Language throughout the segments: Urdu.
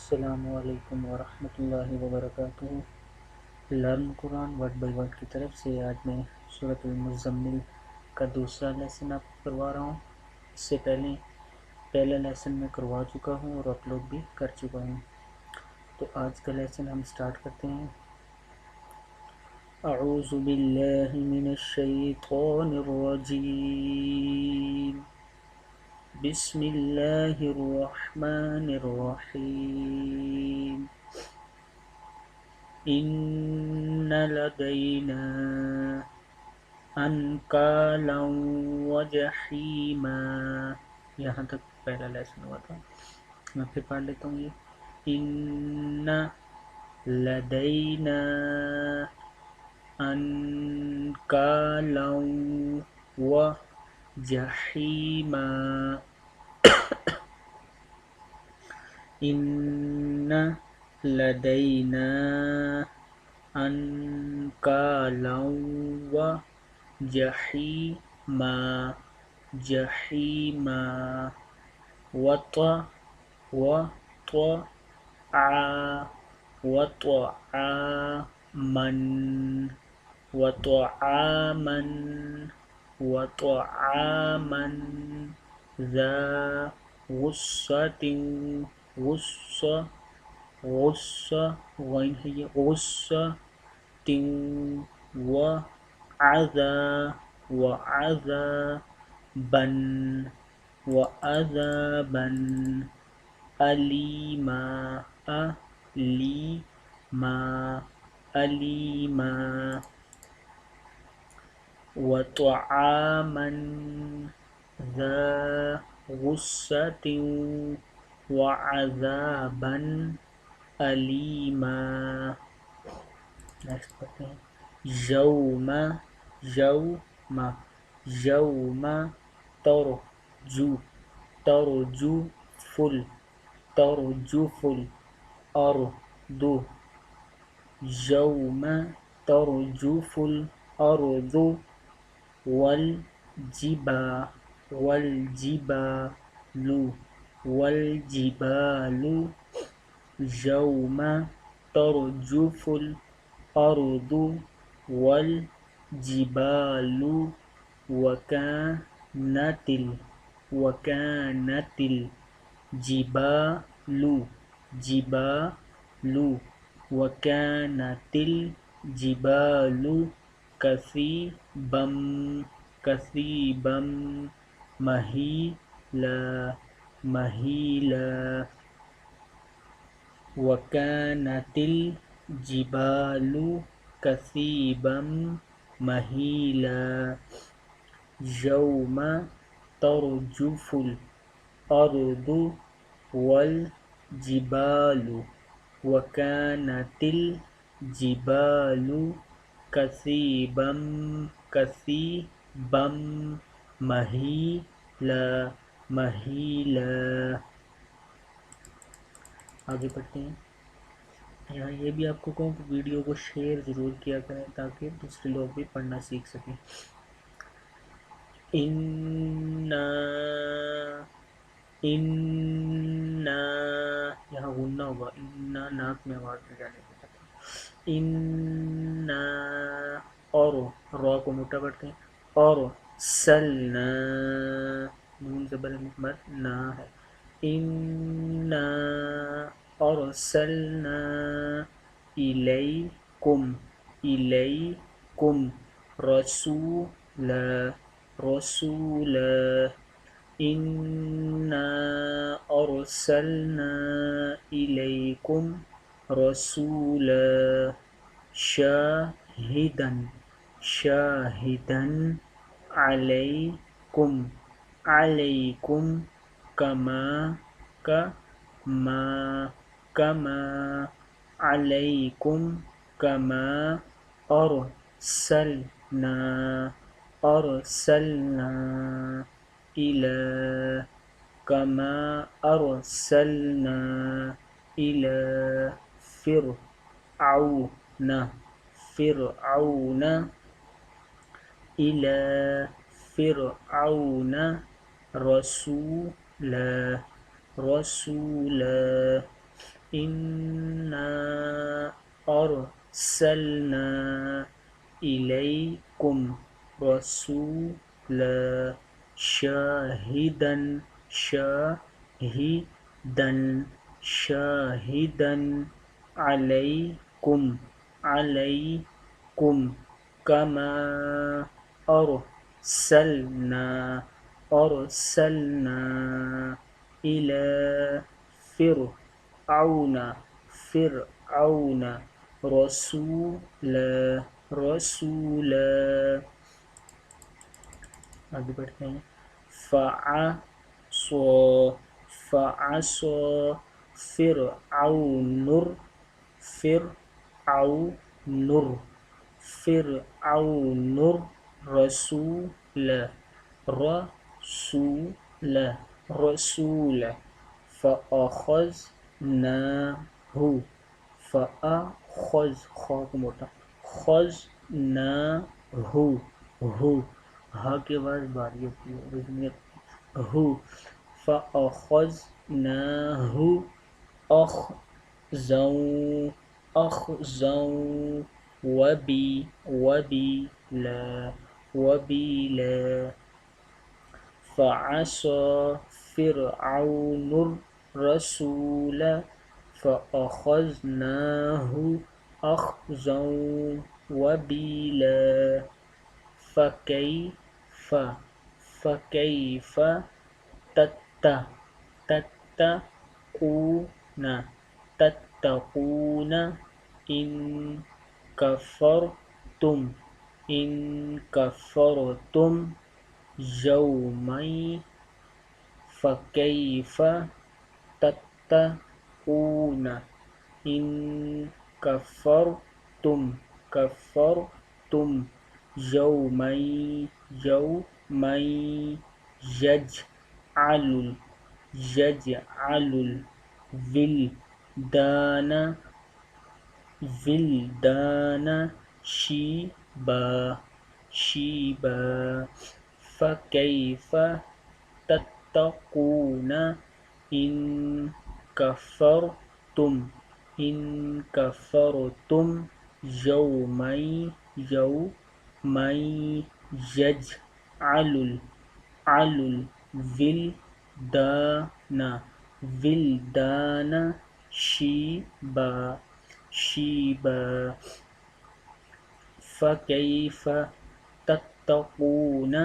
السلام علیکم ورحمۃ اللہ وبرکاتہ۔ Learn Quran word by word کی طرف سے آج میں سورۃ المزمل کا دوسرا لیسن آپ کو کروا رہا ہوں۔ اس سے پہلا لیسن میں کروا چکا ہوں اور اپلوڈ بھی کر چکا ہوں۔ تو آج کا لیسن ہم سٹارٹ کرتے ہیں۔ اعوذ باللہ من الشیطان الرجیم، بسم اللہ الرحمن الرحیم۔ ان لدینا انکالا وجحیما، یہاں تک پہلا لیسن ہوا تھا۔ میں پھر پڑھ لیتا ہوں یہ۔ ان لدینا انکالا وجحیما، ان لدینا انکالا وجحیما، جحیما، وطعاما ذا غصة وعذابا أليما، وطعاما ذا غصة وعذابا أليما۔ نیکسٹ پڑھتے ہیں۔ یوم ترجف الأرض، یوم ترجف الأرض والجبال، یوم ترجف الأرض والجبال، وكانت الجبال كثيبا مهيلا، وكانت الجبال كثيبا مهيلا، يوم ترجف الأرض والجبال، وكانت الجبال كثيبا مهيلا۔ آگے بڑھتے ہیں۔ یہاں یہ بھی آپ کو کہوں کہ ویڈیو کو شیئر ضرور کیا کریں تاکہ دوسرے لوگ بھی پڑھنا سیکھ سکیں۔ انا یہاں غنہ ہوگا، انا ناک میں آواز میں جانے کے بعد، انا، اور را کو موٹا کرتے ہیں، اور سلنا، نون زبر مکمل نہ ہے، انا ارسلنا الیکم رسولا، انا ارسلنا الیکم رسولا شاہدا علیکم کما علیکم کما ارسلنا إلى فرعون رسولا انا ارسلنا الیکم رسولا شاہدن علیکم کما ارسلنا الی فرعون رسولا. آگے بڑھتے ہیں. فعصى فرعون رسول فأخذناه ہا کے بعد باری ہوتی ہے فأخذناه أخذا وبيلا. فعصى فرعون الرسول فأخذناه أخذا وبيلا. فكيف تتقون إن كفرتم يوما. فكيف تتقون إن كفرتم يوما يجعل الولدان شيبا. فكيف تتقون إن كفرتم يوما يجعل الولدان شيبا. فكيف تتقون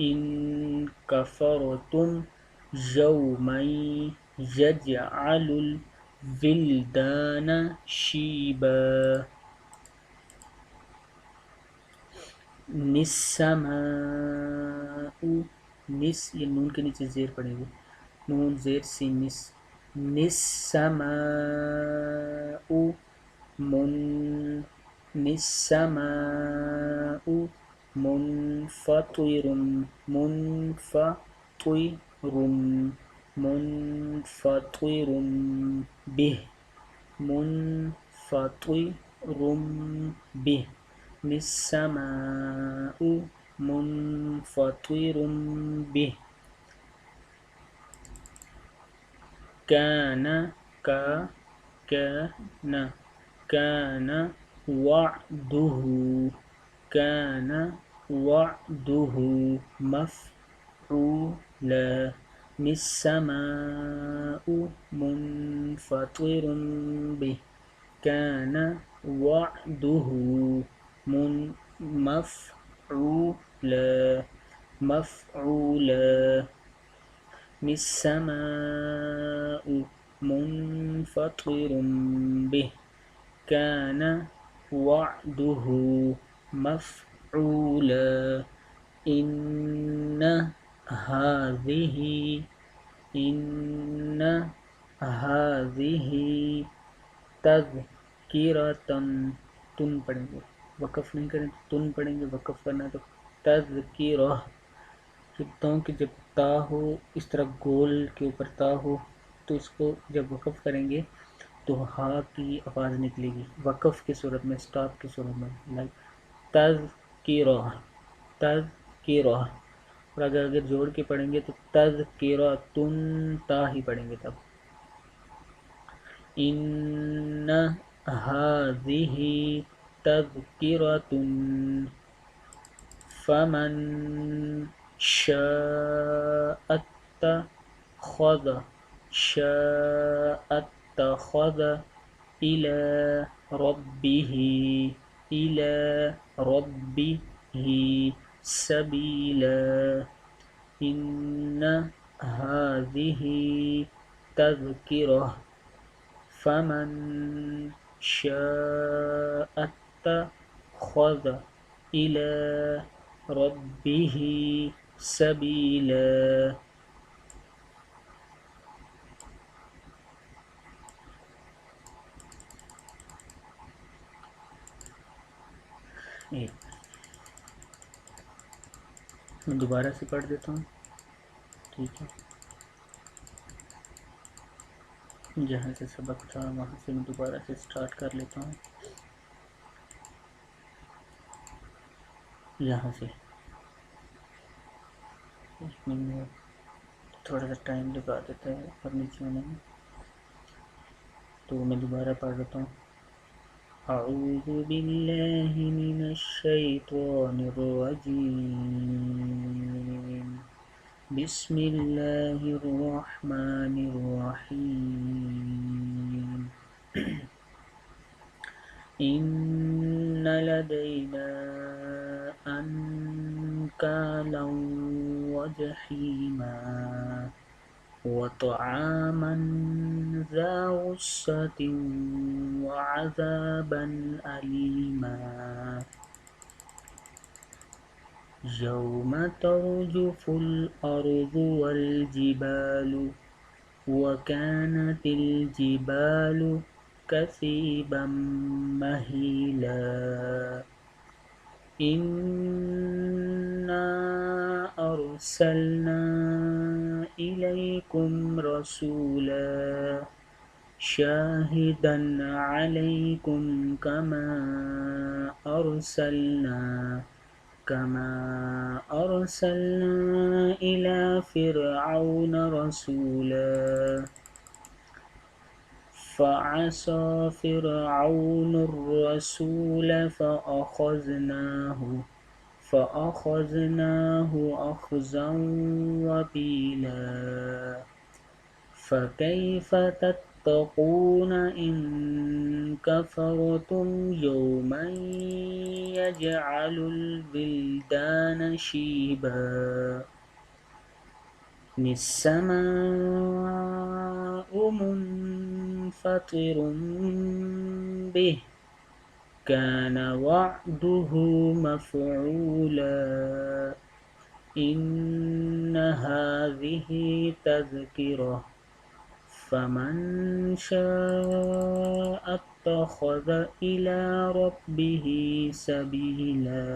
إن كفرتم يوما يجعل الولدان شيبا. یہ نون کے نیچے زیر پڑیں گے. نون زیر سین نسماء منفطر به السماء منفطر به. كان وعده مفعولا. السماء منفطر به كان وعده مفعولا. السماء منفطر به كان وعده مفعولا. إن هذه تذکرۃ. تن پڑھیں گے, وقف نہیں کریں, تن پڑھیں گے, وقف کرنا تو تذکرہ. کہ جب تا ہو اس طرح گول کے اوپر تا ہو تو اس کو جب وقف کریں گے تو ہا کی آواز نکلے گی وقف کی صورت میں, سٹاپ کی صورت میں. تذکرہ. اور اگر جوڑ کے پڑھیں گے تو تذکرہ تن تا ہی پڑھیں گے تب. إن هذه تذكرة فمن شاء اتخذ إلى ربه إلى ربه سبيلا إن هذه تذكرة فمن شاء اتخذ إلى ربه سبيلا. میں دوبارہ سے پڑھ دیتا ہوں، ٹھیک ہے؟ جہاں سے سبق تھا وہاں سے میں دوبارہ سے سٹارٹ کر لیتا ہوں. یہاں سے تھوڑا سا ٹائم لگا دیتا ہے اور نیچے ہونے میں، تو میں دوبارہ پڑھ لیتا ہوں. اعوذ باللہ من الشیطان الرجیم، بسم اللہ الرحمن الرحیم. إن لدينا أنكالا وجحيما وطعاما ذا غصة وعذابا أليما يوم ترجف الأرض والجبال وكانت الجبال كثيبا مهيلا إنا أرسلنا إليكم رسولا شاهدا عليكم كما أرسلنا إلى فرعون رسولا فعصى فرعون الرسول فأخذناه أخذا وبيلا فكيف تتقون إن كفرتم يوما يجعل الولدان شيبا السماء منفطر به كان وعده مفعولا إن هذه تذكرة فمن شاء اتخذ إلى ربه سبيلا.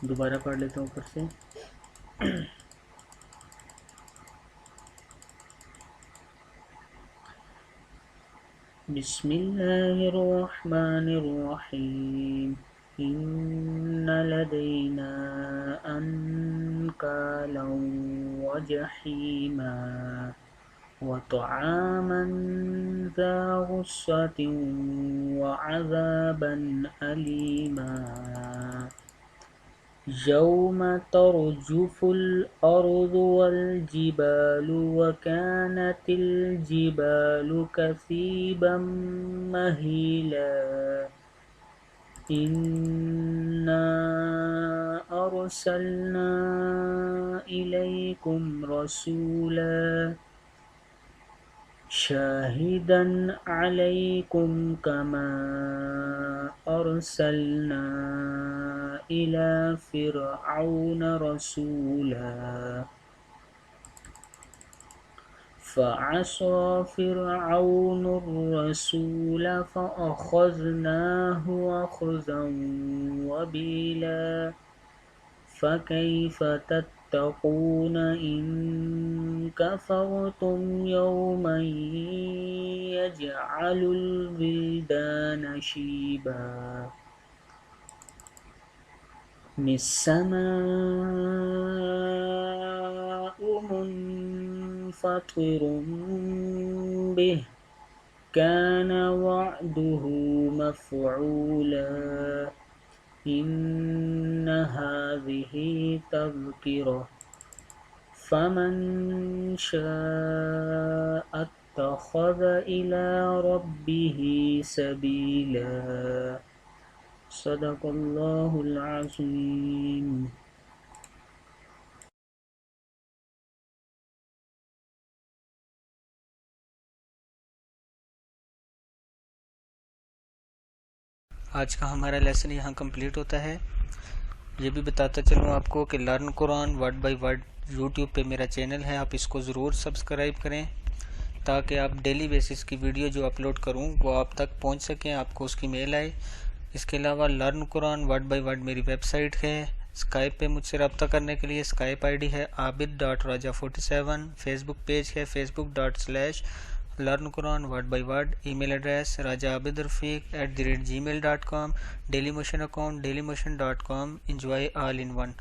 دوبارہ پڑھ لیتا ہوں اوپر سے. بسم اللہ الرحمن الرحیم. إن لدينا أنكالا وجحيما وطعاما ذا غصة وعذابا أليما يوم ترجف الأرض والجبال وكانت الجبال كثيبا مهيلا إنا أرسلنا إليكم رسولا شاهدا عليكم كما أرسلنا إلى فرعون رسولا فعصى فرعون الرسول فأخذناه أخذا وبيلا فكيف تتقون إن كفرتم يوما يجعل الولدان شيبا السماء منفطر فطر به كان وعده مفعولا إن هذه تذكرة فمن شاء اتخذ إلى ربه سبيلا صدق اللہ العظیم۔ آج کا ہمارا لیسن یہاں کمپلیٹ ہوتا ہے۔ یہ بھی بتاتا چلوں آپ کو کہ learn Quran word by word YouTube پہ میرا چینل ہے، آپ اس کو ضرور سبسکرائب کریں تاکہ آپ ڈیلی بیسس کی ویڈیو جو اپلوڈ کروں وہ آپ تک پہنچ سکیں، آپ کو اس کی میل آئے۔ اس کے علاوہ learn Quran word by word میری ویب سائٹ ہے۔ اسکائپ پہ مجھ سے رابطہ کرنے کے لیے اسکائپ آئی ڈی ہے عابد.raja47، فیس بک پیج ہے facebook.com/لرن Quran word by word, email address rajaabidrafeq@gmail.com، Dailymotion account dailymotion.com، enjoy all in one.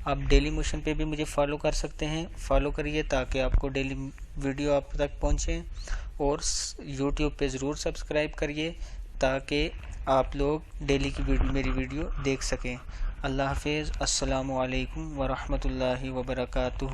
آپ ڈیلی موشن پہ بھی مجھے فالو کر سکتے ہیں، فالو کریے تاکہ آپ کو ڈیلی ویڈیو آپ تک پہنچیں، اور یوٹیوب پہ ضرور سبسکرائب کریے تاکہ آپ لوگ ڈیلی کی میری ویڈیو دیکھ سکیں۔ اللہ حافظ، السلام علیکم ورحمۃ اللہ وبرکاتہ۔